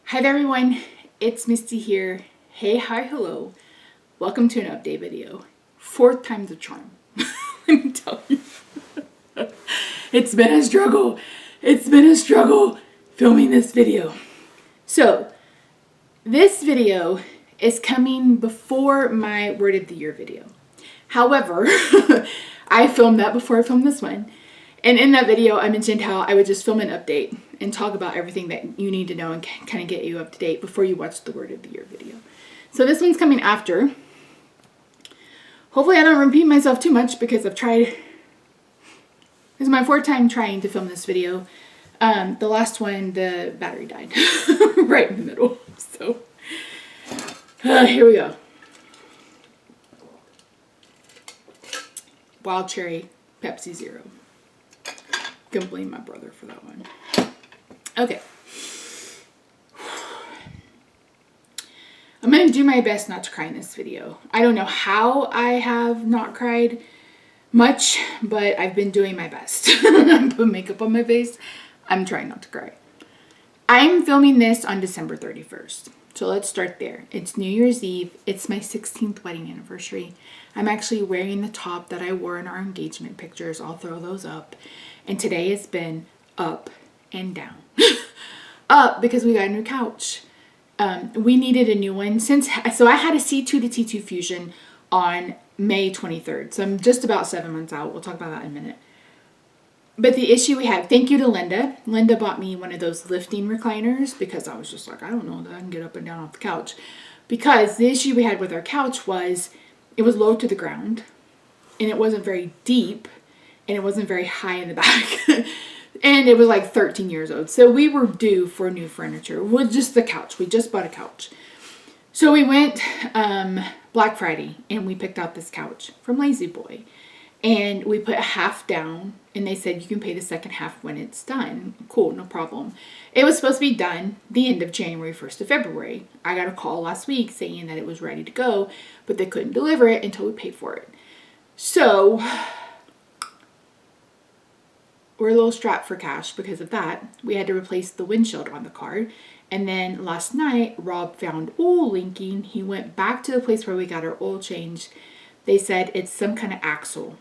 Hi there everyone, it's Misty here. Hey, hi, hello. Welcome to an update video. Fourth time's a charm. Let me tell you. It's been a struggle. It's been a struggle filming this video. So, this video is coming before my Word of the Year video. However, I filmed that before I filmed this one. And in that video, I mentioned how I would just film an update and talk about everything that you need to know and kind of get you up to date before you watch the Word of the Year video. So this one's coming after. Hopefully I don't repeat myself too much because I've tried. This is my fourth time trying to film this video. The last one, the battery died right in the middle. So here we go. Wild Cherry Pepsi Zero. Can blame my brother for that one. Okay. I'm going to do my best not to cry in this video. I don't know how I have not cried much, but I've been doing my best. I put makeup on my face. I'm trying not to cry. I'm filming this on December 31st. So let's start there. It's New Year's Eve. It's my 16th wedding anniversary. I'm actually wearing the top that I wore in our engagement pictures. I'll throw those up. And today has been up and down. Up because we got a new couch. We needed a new one so I had a C2 to T2 fusion on May 23rd. So I'm just about 7 months out. We'll talk about that in a minute. But the issue we had, thank you to Linda. Linda bought me one of those lifting recliners because I was just like, I don't know that I can get up and down off the couch. Because the issue we had with our couch was it was low to the ground and it wasn't very deep and it wasn't very high in the back. And it was like 13 years old. So we were due for new furniture. With just the couch. We just bought a couch. So we went Black Friday and we picked out this couch from Lazy Boy. And we put half down and they said you can pay the second half when it's done. Cool, no problem. It was supposed to be done the end of January 1st of February. I got a call last week saying that it was ready to go, but they couldn't deliver it until we paid for it. So we're a little strapped for cash because of that. We had to replace the windshield on the car. And then last night, Rob found oil leaking. He went back to the place where we got our oil changed. They said it's some kind of axle.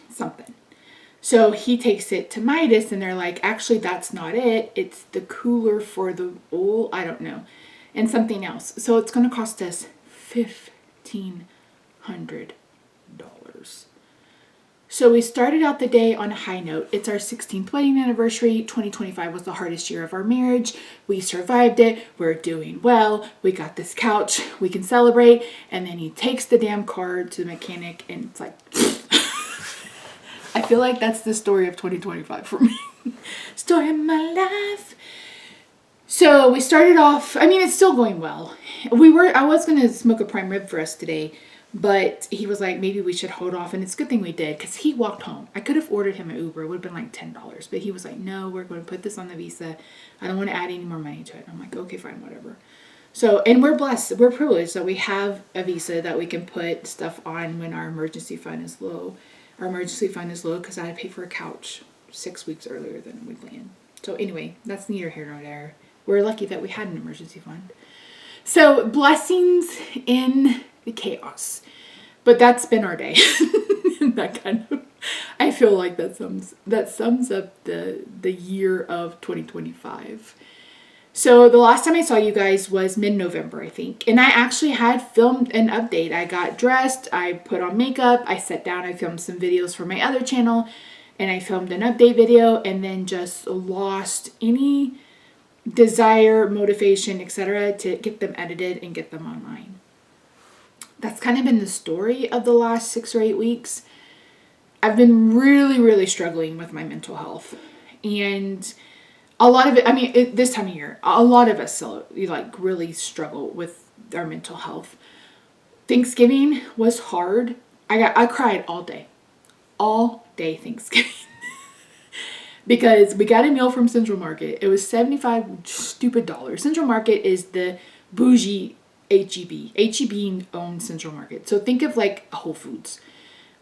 Something. So he takes it to Midas and they're like, actually, that's not it. It's the cooler for the oil. I don't know. And something else. So it's going to cost us $1,500. So we started out the day on a high note. It's our 16th wedding anniversary. 2025 was the hardest year of our marriage. We survived it. We're doing well. We got this couch. We can celebrate. And then he takes the damn car to the mechanic and it's like, I feel like that's the story of 2025 for me. Story of my life. So we started off, I mean, it's still going well. I was going to smoke a prime rib for us today. But he was like, maybe we should hold off. And it's a good thing we did because he walked home. I could have ordered him an Uber. It would have been like $10. But he was like, no, we're going to put this on the Visa. I don't want to add any more money to it. I'm like, okay, fine, whatever. So, and we're blessed. We're privileged that we have a Visa that we can put stuff on when our emergency fund is low. Our emergency fund is low because I had to pay for a couch 6 weeks earlier than we planned. So anyway, that's neither here nor there. We're lucky that we had an emergency fund. So blessings in the chaos. But that's been our day. That kind of, I feel like that sums up the year of 2025. So the last time I saw you guys was mid-November, I think. And I actually had filmed an update. I got dressed, I put on makeup, I sat down, I filmed some videos for my other channel, and I filmed an update video and then just lost any desire, motivation, etc. to get them edited and get them online. That's kind of been the story of the last 6 or 8 weeks. I've been really, really struggling with my mental health. And a lot of it, I mean, this time of year, a lot of us really struggle with our mental health. Thanksgiving was hard. I cried all day Thanksgiving. Because we got a meal from Central Market. It was 75 stupid dollars. Central Market is the bougie H-E-B. H-E-B owns Central Market. So think of like Whole Foods,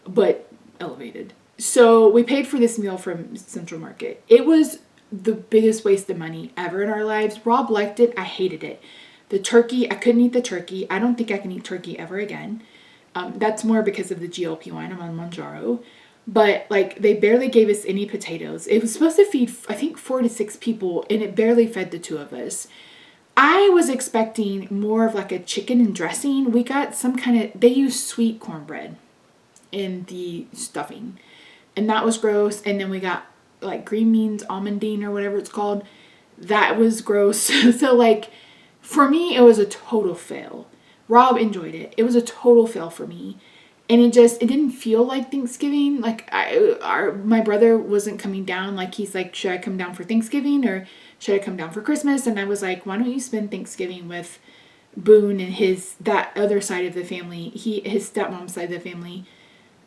but elevated. So we paid for this meal from Central Market. It was the biggest waste of money ever in our lives. Rob liked it. I hated it. The turkey, I couldn't eat the turkey. I don't think I can eat turkey ever again. That's more because of the GLP-1. I'm on Mounjaro. But like they barely gave us any potatoes. It was supposed to feed, I think, 4 to 6 people, and it barely fed the 2 of us. I was expecting more of like a chicken and dressing. We got some kind of, they use sweet cornbread in the stuffing, and that was gross. And then we got like green beans, almondine or whatever it's called. That was gross. So like for me, it was a total fail. Rob enjoyed it. It was a total fail for me. And it didn't feel like Thanksgiving. Like my brother wasn't coming down. Like he's like, should I come down for Thanksgiving or should I come down for Christmas? And I was like, why don't you spend Thanksgiving with Boone and that other side of the family, his stepmom's side of the family.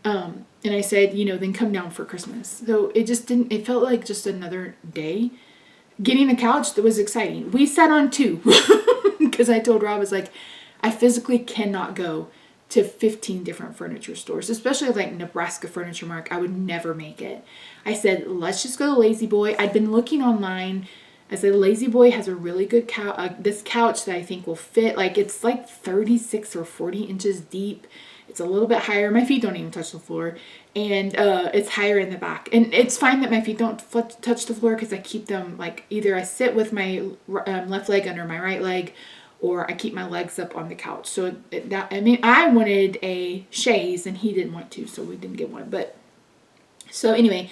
And I said, then come down for Christmas. So it felt like just another day. Getting a couch, that was exciting. We sat on 2 because I told Rob, I was like, I physically cannot go to 15 different furniture stores, especially like Nebraska Furniture Mart. I would never make it. I said, let's just go to Lazy Boy. I'd been looking online. I said, Lazy Boy has a really good this couch that I think will fit. Like it's like 36 or 40 inches deep. It's a little bit higher. My feet don't even touch the floor. And it's higher in the back. And it's fine that my feet don't touch the floor because I keep them like either I sit with my left leg under my right leg, or I keep my legs up on the couch. So I wanted a chaise and he didn't want to, so we didn't get one. But so anyway,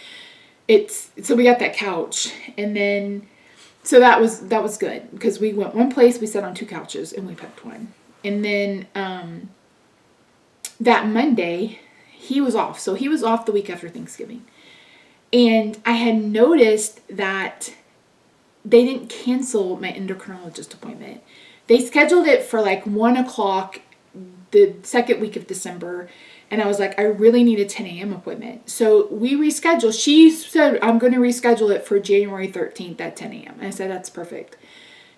so we got that couch, and then so that was good because we went one place, we sat on 2 couches and we picked one. And then that Monday he was off. So he was off the week after Thanksgiving. And I had noticed that they didn't cancel my endocrinologist appointment. They scheduled it for like 1 o'clock the second week of December. And I was like, I really need a 10 a.m. appointment. So we rescheduled. She said, I'm going to reschedule it for January 13th at 10 a.m. And I said, that's perfect.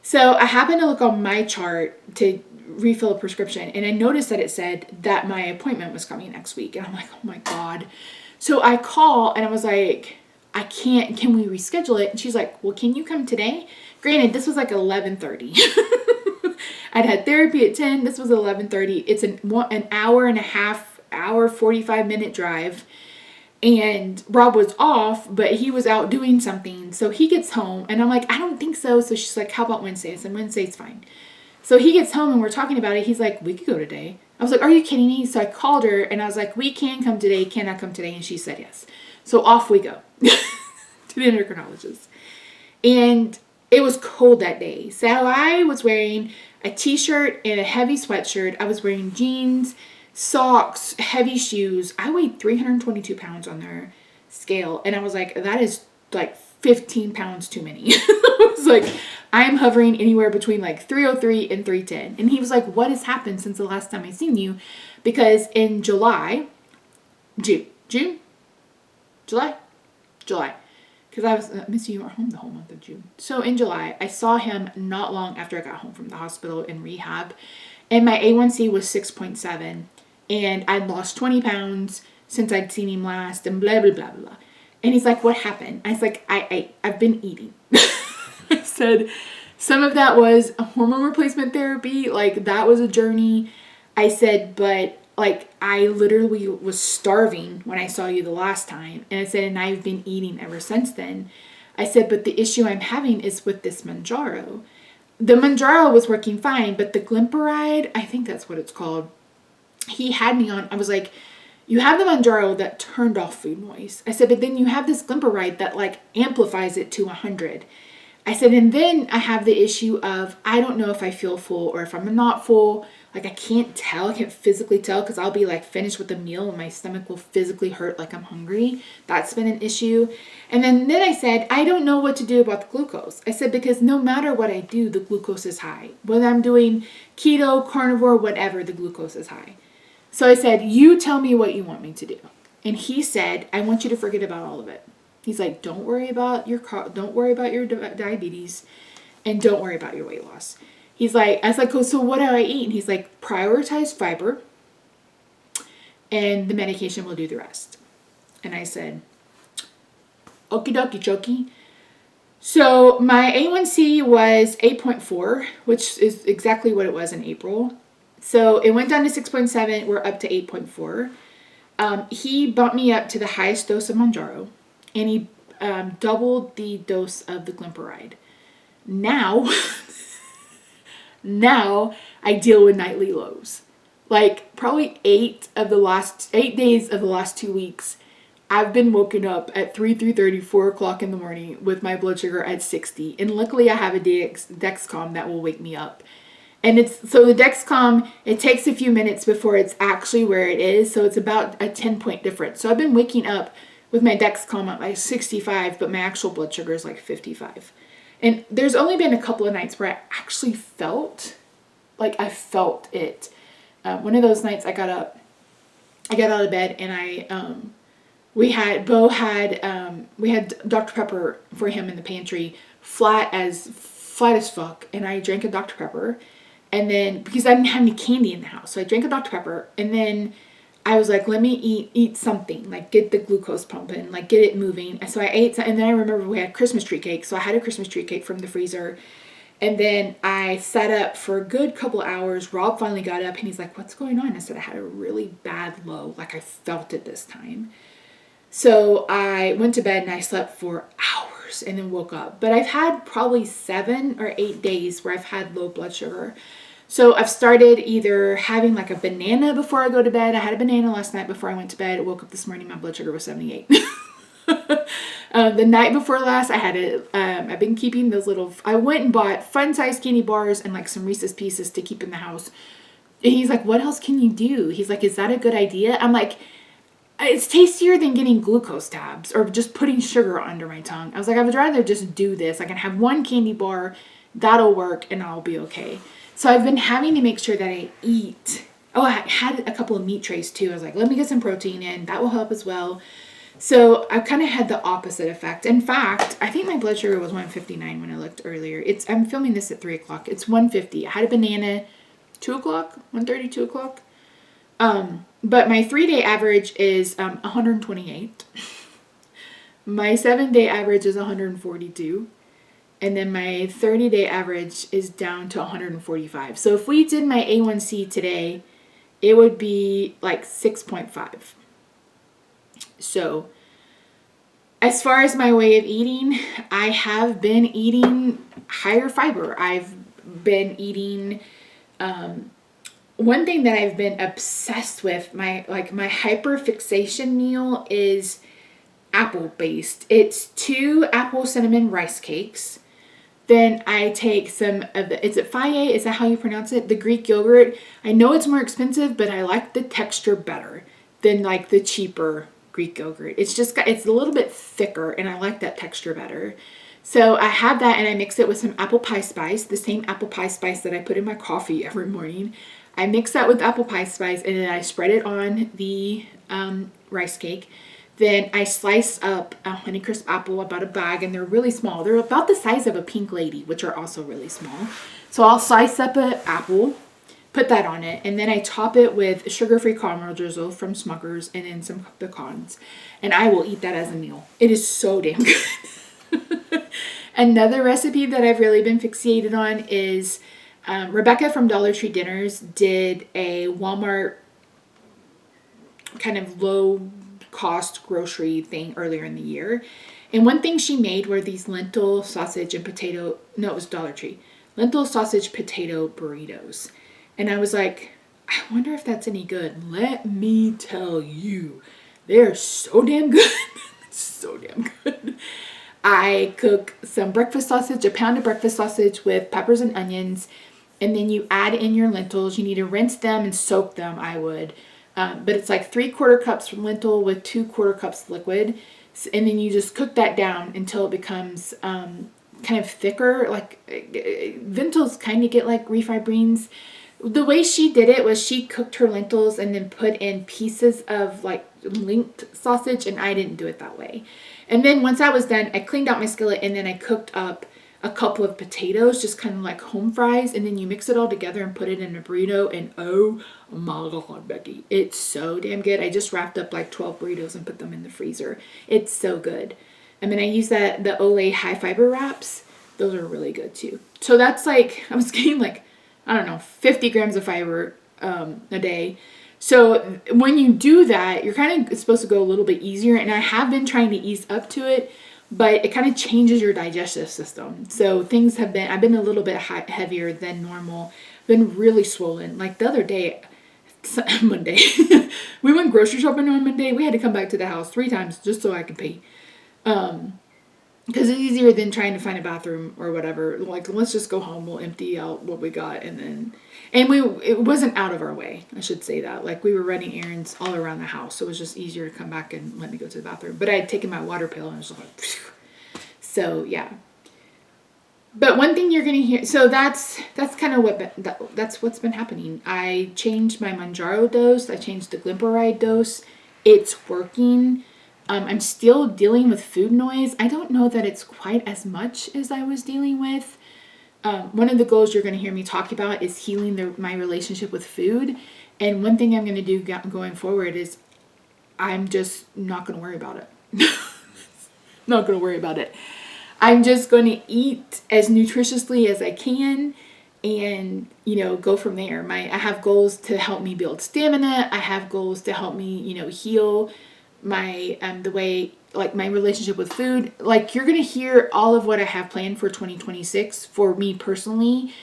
So I happened to look on my chart to refill a prescription. And I noticed that it said that my appointment was coming next week. And I'm like, oh my God. So I call and I was like, can we reschedule it? And she's like, well, can you come today? Granted, this was like 11:30. I'd had therapy at 10. This was 11:30. It's an hour and a half, 45-minute drive. And Rob was off, but he was out doing something. So he gets home and I'm like, I don't think so. So she's like, how about Wednesday? I said, Wednesday's fine. So he gets home and we're talking about it. He's like, we could go today. I was like, are you kidding me? So I called her and I was like, we can come today. Can I come today? And she said yes. So off we go to the endocrinologist. And it was cold that day. So I was wearing a t-shirt and a heavy sweatshirt. I was wearing jeans, socks, heavy shoes. I weighed 322 pounds on their scale. And I was like, that is like 15 pounds too many. I was like, I'm hovering anywhere between like 303 and 310. And he was like, what has happened since the last time I seen you? Because in July, July. Because I was, Missy, you were home the whole month of June. So in July, I saw him not long after I got home from the hospital in rehab. And my A1C was 6.7. And I'd lost 20 pounds since I'd seen him last and blah, blah, blah, blah. And he's like, what happened? I was like, I've been eating. I said, some of that was hormone replacement therapy. Like, that was a journey. I said, but like, I literally was starving when I saw you the last time. And I said, and I've been eating ever since then. I said, but the issue I'm having is with this Mounjaro. The Mounjaro was working fine, but the Glimepiride, I think that's what it's called, he had me on. I was like, you have the Mounjaro that turned off food noise. I said, but then you have this Glimepiride that like amplifies it to 100. I said, and then I have the issue of, I don't know if I feel full or if I'm not full. Like, I can't tell. I can't physically tell because I'll be like finished with a meal and my stomach will physically hurt like I'm hungry. That's been an issue. And then I said, I don't know what to do about the glucose. I said, because no matter what I do, the glucose is high. Whether I'm doing keto, carnivore, whatever, the glucose is high. So I said, you tell me what you want me to do. And he said, I want you to forget about all of it. He's like, don't worry about your diabetes and don't worry about your weight loss. He's like, I was like, oh, so what do I eat? And he's like, prioritize fiber and the medication will do the rest. And I said, okie dokie chokie. So my A1C was 8.4, which is exactly what it was in April. So it went down to 6.7. We're up to 8.4. He bumped me up to the highest dose of Mounjaro, and he doubled the dose of the Glimepiride. Now, now I deal with nightly lows. Like probably 8 days of the last 2 weeks, I've been woken up at 3:30, 4 o'clock in the morning with my blood sugar at 60. And luckily I have a Dexcom that will wake me up. And so the Dexcom, it takes a few minutes before it's actually where it is. So it's about a 10-point difference. So I've been waking up with my Dexcom at like 65, but my actual blood sugar is like 55. And there's only been a couple of nights where I actually felt it. One of those nights I got out of bed and we had Dr. Pepper for him in the pantry, flat as fuck, and I drank a Dr. Pepper, and then because I didn't have any candy in the house, so I drank a Dr. Pepper, and then I was like, let me eat something, like get the glucose pumping, like get it moving. And so I ate, and then I remember we had Christmas tree cake, so I had a Christmas tree cake from the freezer. And then I sat up for a good couple hours. Rob finally got up and he's like, what's going on? I said, I had a really bad low. Like I felt it this time. So I went to bed and I slept for hours and then woke up. But I've had probably 7 or 8 days where I've had low blood sugar. So I've started either having like a banana before I go to bed. I had a banana last night before I went to bed. I woke up this morning, my blood sugar was 78. The night before last, I had I've been keeping those I went and bought fun-sized candy bars and like some Reese's Pieces to keep in the house. And he's like, what else can you do? He's like, is that a good idea? I'm like, it's tastier than getting glucose tabs or just putting sugar under my tongue. I was like, I would rather just do this. I can have one candy bar, that'll work, and I'll be okay. So I've been having to make sure that I eat. Oh, I had a couple of meat trays too. I was like, let me get some protein in. That will help as well. So I kind of had the opposite effect. In fact, I think my blood sugar was 159 when I looked earlier. I'm filming this at 3 o'clock. It's 150. I had a banana 2 o'clock, 1:30, 2 o'clock. But my 3-day average is 128. My 7-day average is 142. And then my 30-day average is down to 145. So if we did my A1C today, it would be like 6.5. So as far as my way of eating, I have been eating higher fiber. I've been eating, one thing that I've been obsessed with, my hyperfixation meal is apple based. It's 2 apple cinnamon rice cakes. Then I take some of is it Faye? Is that how you pronounce it? The Greek yogurt. I know it's more expensive, but I like the texture better than like the cheaper Greek yogurt. It's a little bit thicker and I like that texture better. So I have that and I mix it with some apple pie spice, the same apple pie spice that I put in my coffee every morning. I mix that with apple pie spice and then I spread it on the rice cake. Then I slice up a Honeycrisp apple, about a bag, and they're really small. They're about the size of a pink lady, which are also really small. So I'll slice up an apple, put that on it, and then I top it with sugar-free caramel drizzle from Smucker's and then some pecans. And I will eat that as a meal. It is so damn good. Another recipe that I've really been fixated on is Rebecca from Dollar Tree Dinners did a Walmart kind of low cost grocery thing earlier in the year. And one thing she made were these lentil sausage and potato, no, it was Dollar Tree, lentil sausage potato burritos. And I was like, I wonder if that's any good. Let me tell you, they're so damn good. So damn good. I cook some breakfast sausage, a pound of breakfast sausage with peppers and onions. And then you add in your lentils. You need to rinse them and soak them, I would. But it's like 3/4 cups lentil with 2/4 cups liquid. And then you just cook that down until it becomes kind of thicker. Like lentils kind of get like refried beans. The way she did it was she cooked her lentils and then put in pieces of like linked sausage, and I didn't do it that way. And then once I was done, I cleaned out my skillet and then I cooked up a couple of potatoes, just kind of like home fries, and then you mix it all together and put it in a burrito, and oh my god, Becky, it's so damn good. I just wrapped up like 12 burritos and put them in the freezer. It's so good. And then I use the Olay high fiber wraps. Those are really good too. So that's like, I was getting like, I don't know, 50 grams of fiber a day. So when you do that, you're kind of supposed to go a little bit easier. And I have been trying to ease up to it, but it kind of changes your digestive system. So things have been, I've been a little bit heavier than normal. Been really swollen. Like the other day, Monday, we went grocery shopping on Monday. We had to come back to the house 3 times just so I could pee. Because it's easier than trying to find a bathroom or whatever. Like, let's just go home. We'll empty out what we got. And it wasn't out of our way. I should say that. Like, we were running errands all around the house. So it was just easier to come back and let me go to the bathroom. But I had taken my water pill and I was like, phew. So yeah. But one thing you're going to hear, so that's kind of that's what's been happening. I changed my Manjaro dose. I changed the Glimepiride dose. It's working. I'm still dealing with food noise. I don't know that it's quite as much as I was dealing with. One of the goals you're going to hear me talk about is healing my relationship with food. And one thing I'm going to do going forward is I'm just not going to worry about it. Not going to worry about it. I'm just going to eat as nutritiously as I can and, go from there. I have goals to help me build stamina. I have goals to help me, heal my, the way, like my relationship with food. Like you're going to hear all of what I have planned for 2026 for me personally.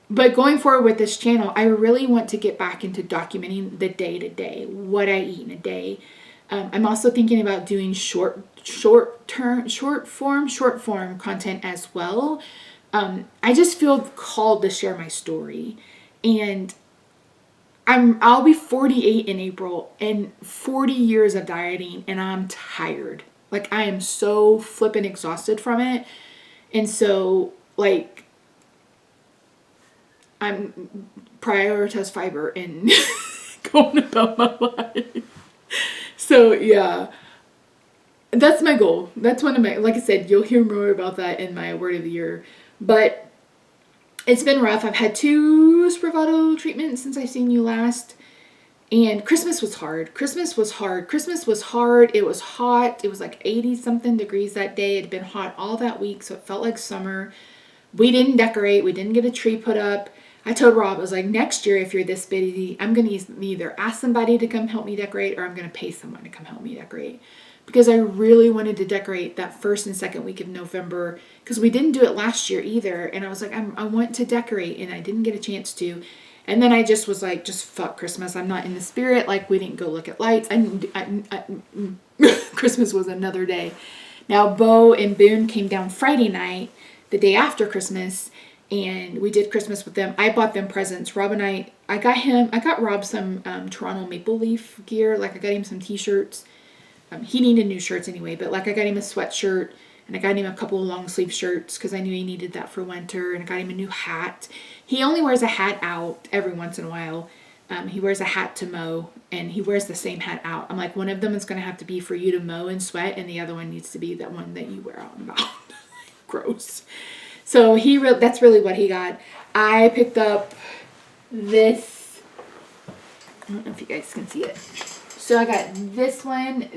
But going forward with this channel, I really want to get back into documenting the day to day, what I eat in a day. I'm also thinking about doing short form content as well. I just feel called to share my story, and I'll be 48 in April, and 40 years of dieting, and I'm tired. Like I am so flippin' exhausted from it, and so like I'm prioritize fiber and going about my life. So yeah, that's my goal. That's one of my, like I said, you'll hear more about that in my word of the year. But it's been rough. I've had 2 Spravato treatments since I've seen you last. And Christmas was hard. Christmas was hard. It was hot. It was like 80 something degrees that day. It had been hot all that week, so it felt like summer. We didn't decorate. We didn't get a tree put up. I told Rob, I was like, next year, if you're this busy, I'm going to either ask somebody to come help me decorate or I'm going to pay someone to come help me decorate. Because I really wanted to decorate that first and second week of November because we didn't do it last year either. And I was like, I want to decorate and I didn't get a chance to. And then I just was like, just fuck Christmas. I'm not in the spirit. Like we didn't go look at lights. Christmas was another day. Now, Bo and Boone came down Friday night, the day after Christmas, and we did Christmas with them. I bought them presents. Rob and I got Rob some Toronto Maple Leaf gear. Like I got him some t-shirts. He needed new shirts anyway, but like I got him a sweatshirt and I got him a couple of long sleeve shirts because I knew he needed that for winter, and I got him a new hat. He only wears a hat out every once in a while. He wears a hat to mow and he wears the same hat out. I'm like, one of them is going to have to be for you to mow and sweat, and the other one needs to be that one that you wear out and about. Gross. So that's really what he got. I picked up this. I don't know if you guys can see it. So I got this one,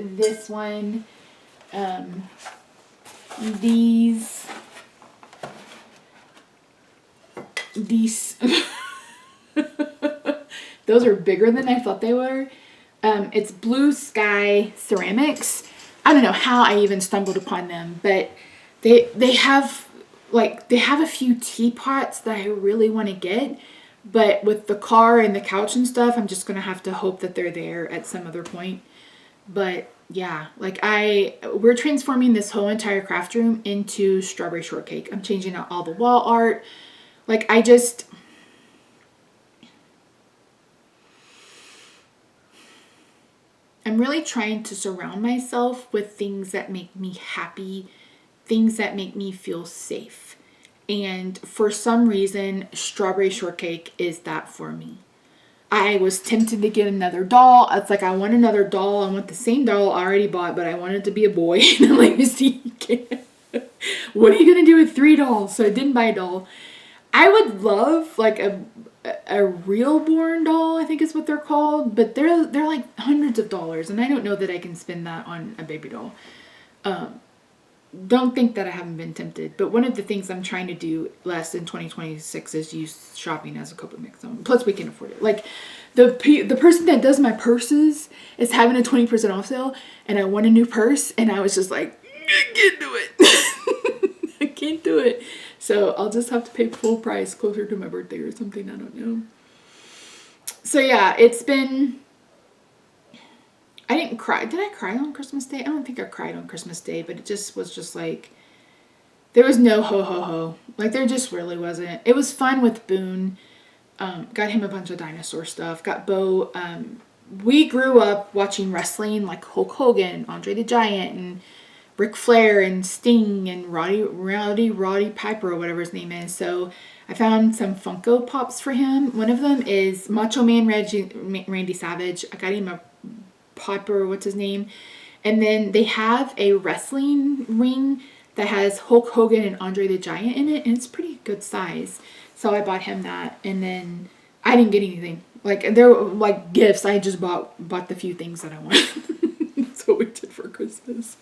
these, those are bigger than I thought they were. It's Blue Sky Ceramics. I don't know how I even stumbled upon them, but they have a few teapots that I really want to get. But with the car and the couch and stuff, I'm just going to have to hope that they're there at some other point. But yeah, like we're transforming this whole entire craft room into strawberry shortcake. I'm changing out all the wall art. Like I'm really trying to surround myself with things that make me happy, things that make me feel safe. And for some reason, strawberry shortcake is that for me. I was tempted to get another doll. It's like, I want another doll. I want the same doll I already bought, but I want it to be a boy. And I'm like, Misty, you can't. What are you going to do with 3 dolls? So I didn't buy a doll. I would love like a real born doll, I think is what they're called. But they're like hundreds of dollars. And I don't know that I can spend that on a baby doll. don't think that I haven't been tempted, but one of the things I'm trying to do less in 2026 is use shopping as a coping mechanism. Plus, we can afford it. Like, the person that does my purses is having a 20% off sale, and I want a new purse, and I was just like, I can't do it. I can't do it. So I'll just have to pay full price closer to my birthday or something. I don't know. So yeah, it's been... I didn't cry. Did I cry on Christmas Day? I don't think I cried on Christmas Day, but it just was just like, there was no ho ho ho. Like, there just really wasn't. It was fun with Boone. Got him a bunch of dinosaur stuff. Got Bo. We grew up watching wrestling, like Hulk Hogan, Andre the Giant, and Ric Flair, and Sting, and Roddy Piper, or whatever his name is. So I found some Funko Pops for him. One of them is Macho Man Randy Savage. I got him a Piper, what's his name? And then they have a wrestling ring that has Hulk Hogan and Andre the Giant in it, and it's pretty good size. So I bought him that, and then I didn't get anything. Like, they're like gifts. I just bought the few things that I wanted. That's what we did for Christmas.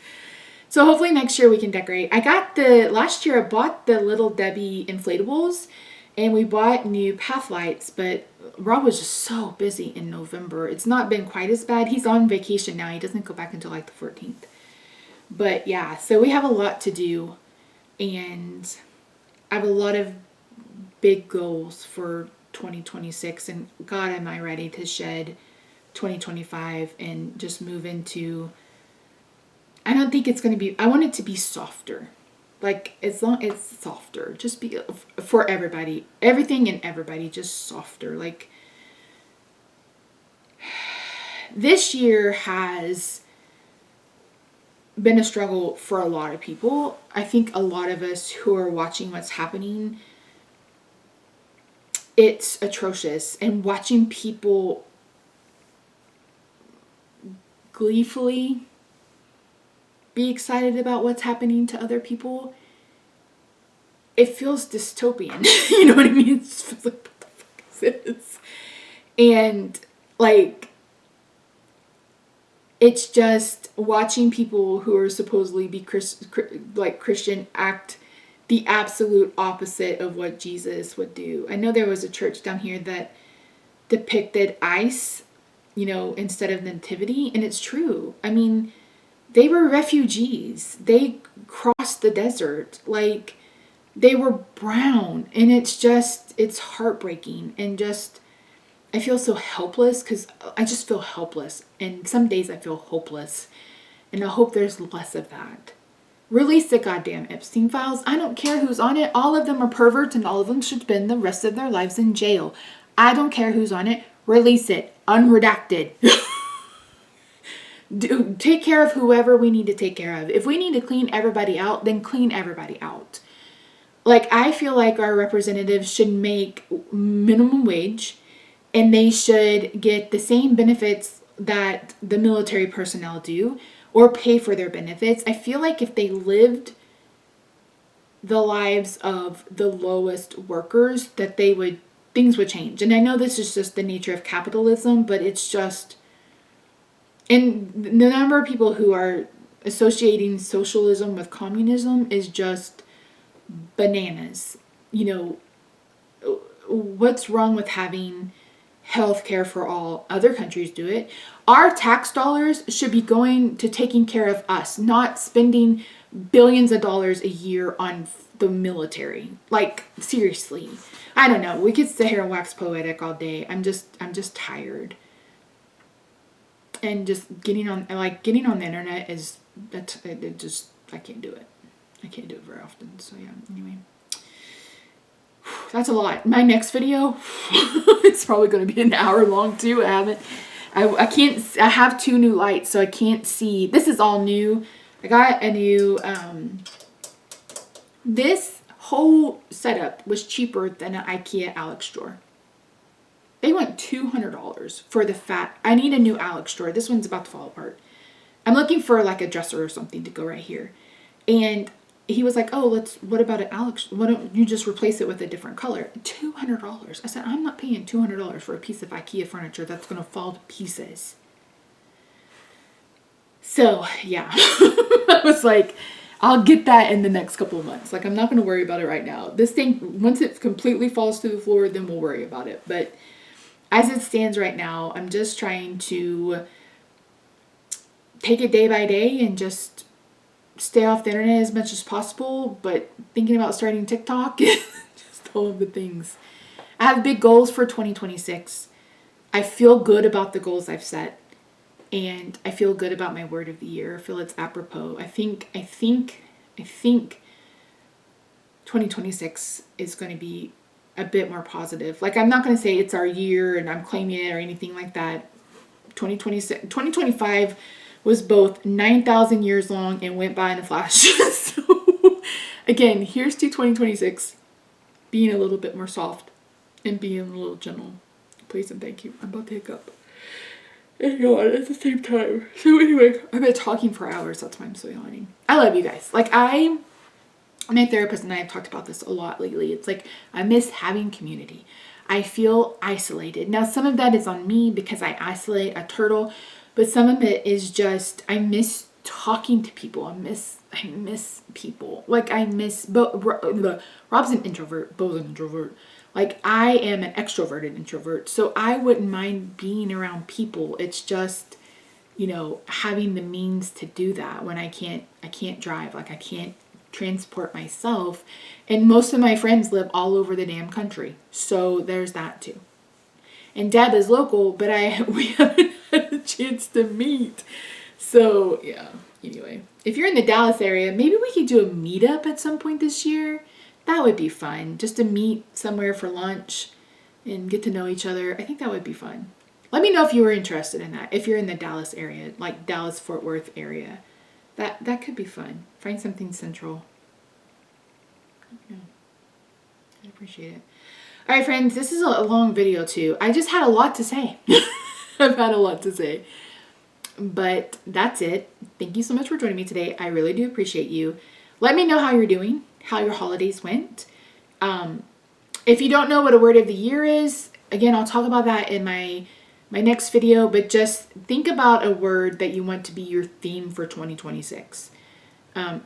So hopefully next year we can decorate. Last year I bought the Little Debbie inflatables, and we bought new path lights, but Rob was just so busy in November. It's not been quite as bad. He's on vacation now. He doesn't go back until like the 14th. But yeah, so we have a lot to do, and I have a lot of big goals for 2026, and God, am I ready to shed 2025 and just move into... I don't think it's going to be... I want it to be softer. Like, as long as it's softer, just be for everybody, everything and everybody, just softer. Like, this year has been a struggle for a lot of people. I think a lot of us who are watching what's happening, it's atrocious. And watching people gleefully be excited about what's happening to other people, it feels dystopian. You know what I mean? It just feels like, what the fuck is this? And like, it's just watching people who are supposedly be Christian act the absolute opposite of what Jesus would do. I know there was a church down here that depicted ice, instead of nativity, and it's true. I mean, they were refugees. They crossed the desert. Like, they were brown. And it's heartbreaking. And just, I feel so helpless, because I just feel helpless. And some days I feel hopeless. And I hope there's less of that. Release the goddamn Epstein files. I don't care who's on it. All of them are perverts, and all of them should spend the rest of their lives in jail. I don't care who's on it. Release it. Unredacted. Take care of whoever we need to take care of. If we need to clean everybody out, then clean everybody out. Like, I feel like our representatives should make minimum wage, and they should get the same benefits that the military personnel do, or pay for their benefits. I feel like if they lived the lives of the lowest workers, that things would change. And I know this is just the nature of capitalism, but it's just... And the number of people who are associating socialism with communism is just bananas. What's wrong with having health care for all? Other countries do it. Our tax dollars should be going to taking care of us, not spending billions of dollars a year on the military. Like, seriously. I don't know. We could sit here and wax poetic all day. I'm just tired. And just getting on the internet is, I can't do it. I can't do it very often. So yeah, anyway. That's a lot. My next video, it's probably going to be an hour long too. I have 2 new lights, so I can't see. This is all new. I got a new, this whole setup was cheaper than an IKEA Alex drawer. They went $200 for the fat. I need a new Alex drawer. This one's about to fall apart. I'm looking for like a dresser or something to go right here. And he was like, oh, what about an Alex? Why don't you just replace it with a different color? $200. I said, I'm not paying $200 for a piece of IKEA furniture that's going to fall to pieces. So, yeah. I was like, I'll get that in the next couple of months. Like, I'm not going to worry about it right now. This thing, once it completely falls to the floor, then we'll worry about it. But as it stands right now, I'm just trying to take it day by day and just stay off the internet as much as possible, but thinking about starting TikTok, just all of the things. I have big goals for 2026. I feel good about the goals I've set, and I feel good about my word of the year. I feel it's apropos. I think 2026 is going to be a bit more positive. Like, I'm not going to say it's our year and I'm claiming it or anything like that. 2025 was both 9,000 years long and went by in a flash. So again, here's to 2026 being a little bit more soft and being a little gentle. Please and thank you. I'm about to hiccup and yawn at the same time. So anyway, I've been talking for hours. That's why I'm so yawning. I love you guys. Like, my therapist and I have talked about this a lot lately. It's like, I miss having community. I feel isolated. Now, some of that is on me because I isolate a turtle, but some of it is just, I miss talking to people. I miss people. Like, Rob's an introvert. Bo's an introvert. Like, I am an extroverted introvert. So I wouldn't mind being around people. It's just, having the means to do that when I can't drive. Like, I can't transport myself. And most of my friends live all over the damn country. So there's that too. And Deb is local, but we haven't had a chance to meet. So yeah, anyway, if you're in the Dallas area, maybe we could do a meetup at some point this year. That would be fun. Just to meet somewhere for lunch and get to know each other. I think that would be fun. Let me know if you were interested in that. If you're in the Dallas area, like Dallas-Fort Worth area. That could be fun. Find something central. Yeah, I appreciate it. All right, friends, this is a long video too. I just had a lot to say. I've had a lot to say. But that's it. Thank you so much for joining me today. I really do appreciate you. Let me know how you're doing, how your holidays went. If you don't know what a word of the year is, again, I'll talk about that in my next video, but just think about a word that you want to be your theme for 2026.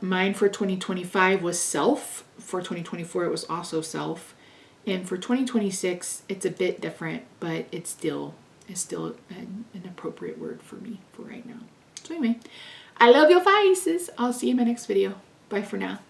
Mine for 2025 was self. For 2024, it was also self. And for 2026, it's a bit different, but it's still an appropriate word for me for right now. So anyway, I love your faces. I'll see you in my next video. Bye for now.